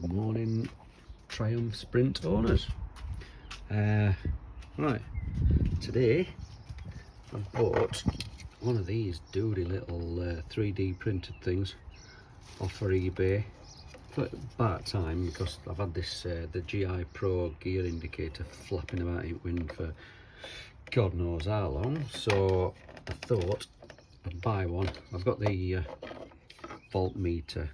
Good morning, Triumph Sprint owners. Right, today I bought one of these doody little 3D printed things off of eBay for about time, because I've had this the GI Pro gear indicator flapping about in wind for God knows how long, so I thought I'd buy one. I've got the voltmeter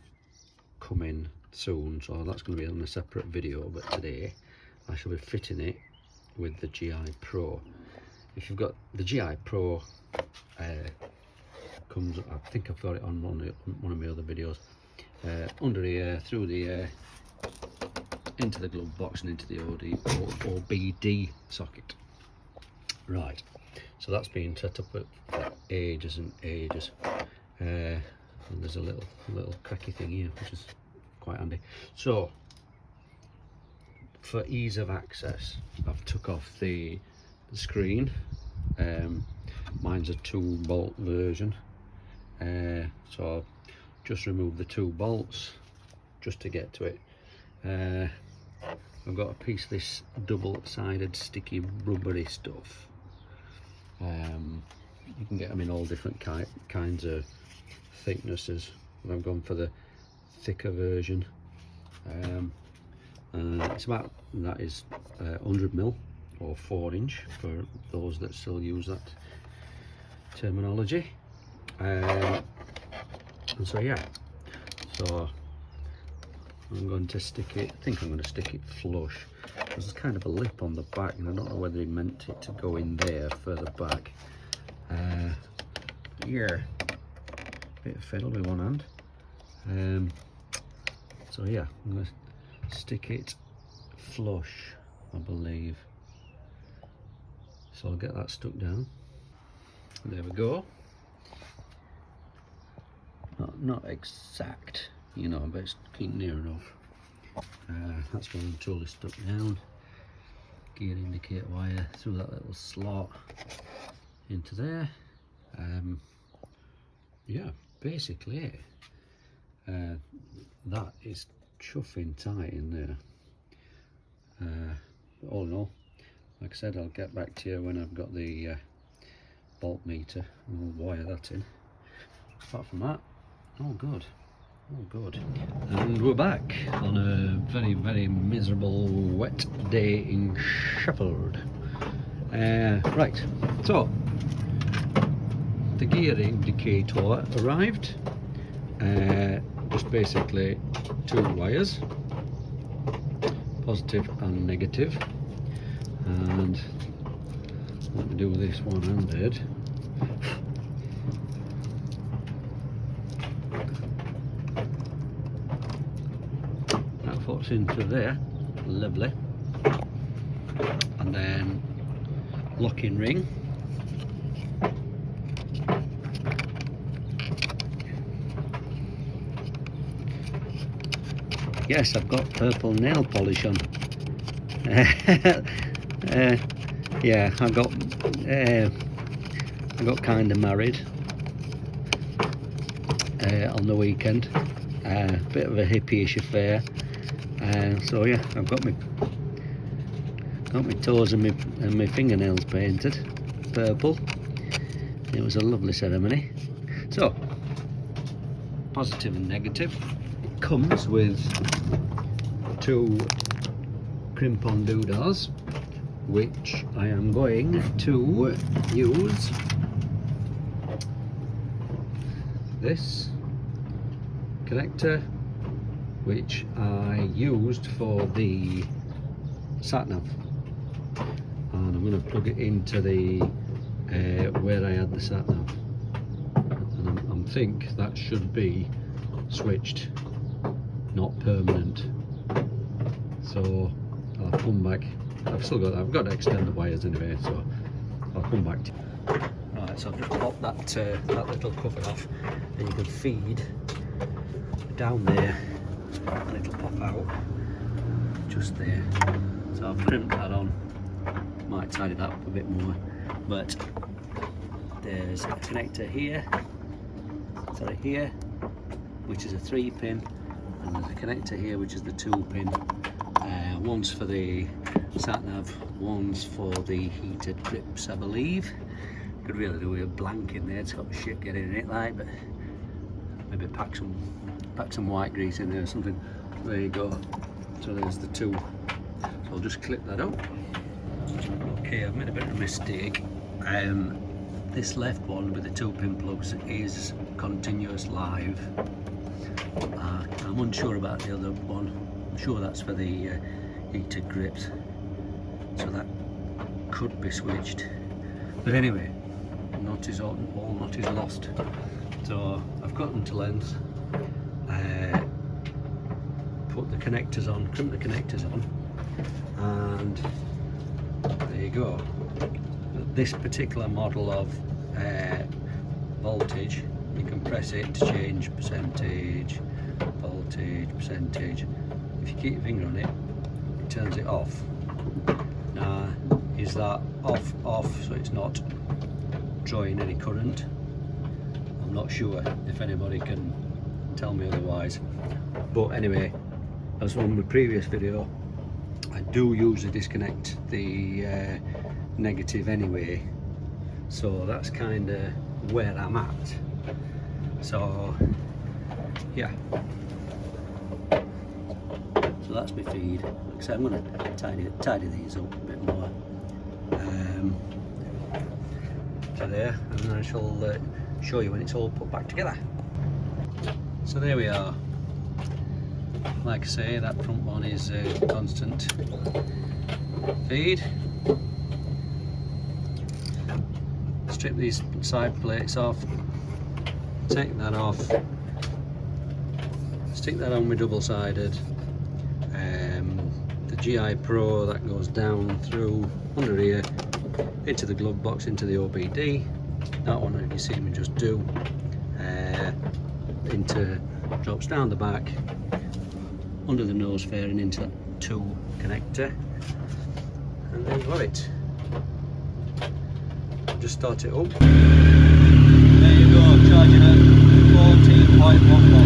coming soon, so that's going to be on a separate video, but today I shall be fitting it with the GI Pro. If you've got the GI Pro, comes, I think I've got it on one of my other videos, under the air, through the air, into the glove box and into the OBD socket. Right, so that's been set up for ages and ages. And there's a little cracky thing here, which is quite handy. So for ease of access, I've took off the screen. Mine's a 2-bolt version, so I've just removed the 2 bolts just to get to it. I've got a piece of this double-sided sticky rubbery stuff. You can get them in all different kinds of thicknesses, but I've gone for the thicker version. It's about, that is 100mm or 4-inch for those that still use that terminology. And so yeah, so I'm going to stick it, I think I'm going to stick it flush. There's kind of a lip on the back, and I don't know whether he meant it to go in there further back. Yeah, bit of fiddle with one hand. So yeah, I'm going to stick it flush, I believe. So I'll get that stuck down. There we go. Not exact, you know, but it's near enough. That's when the tool is stuck down. Gear indicator wire through that little slot into there. Yeah, basically it. That is chuffing tight in there. All in all, like I said, I'll get back to you when I've got the voltmeter and we'll wire that in. Apart from that, all good. Oh good. And we're back on a very, very miserable wet day in Sheffield. Right, so the gear indicator arrived. Just basically 2 wires, positive and negative. And let me do this one-handed. Puts into there, lovely, and then locking ring, yes, I've got purple nail polish on. Yeah, I got kind of married on the weekend, bit of a hippie-ish affair. So yeah, I've got my toes and my fingernails painted purple. It was a lovely ceremony. So, positive and negative. It comes with 2 crimp-on doodahs, which I am going to use this connector, which I used for the sat-nav, and I'm going to plug it into the where I had the sat-nav, and I think that should be switched, not permanent. So I'll come back. I've got to extend the wires anyway, so I'll come back to you. Right, so I've just popped that little cover off, and you can feed down there, and it'll pop out just there. So I've crimped that on, might tidy that up a bit more, but there's a connector here, sorry, here, which is a 3-pin, and there's a connector here which is the 2-pin. One's for the sat nav, one's for the heated grips, I believe. Could really do with a blank in there, it's got shit getting in it like, but maybe pack some white grease in there or something. There you go. So there's the two. So I'll just clip that up. Okay, I've made a bit of a mistake. This left one with the 2-pin plugs is continuous live. I'm unsure about the other one. I'm sure that's for the heated grips, so that could be switched. But anyway, all nut is lost. So I've cut them to length, put the connectors on, crimp the connectors on, and there you go. This particular model of voltage, you can press it to change percentage, voltage, percentage. If you keep your finger on it, it turns it off. Now, is that off so it's not drawing any current? I'm not sure. If anybody can tell me otherwise. But anyway, as on my previous video, I do usually disconnect the negative anyway, so that's kind of where I'm at. So yeah, so that's my feed. Like I said, I'm going to tidy these up a bit more. So there, and then I shall show you when it's all put back together. So there we are. Like I say, that front one is constant feed. Strip these side plates off, take that off, stick that on with double-sided. The GI Pro, that goes down through under here into the glove box, into the OBD. That one, you see me just do, drops down the back under the nose fairing into that 2 connector, and there you have it. Just start it up. There you go, charging at 14.1 volts.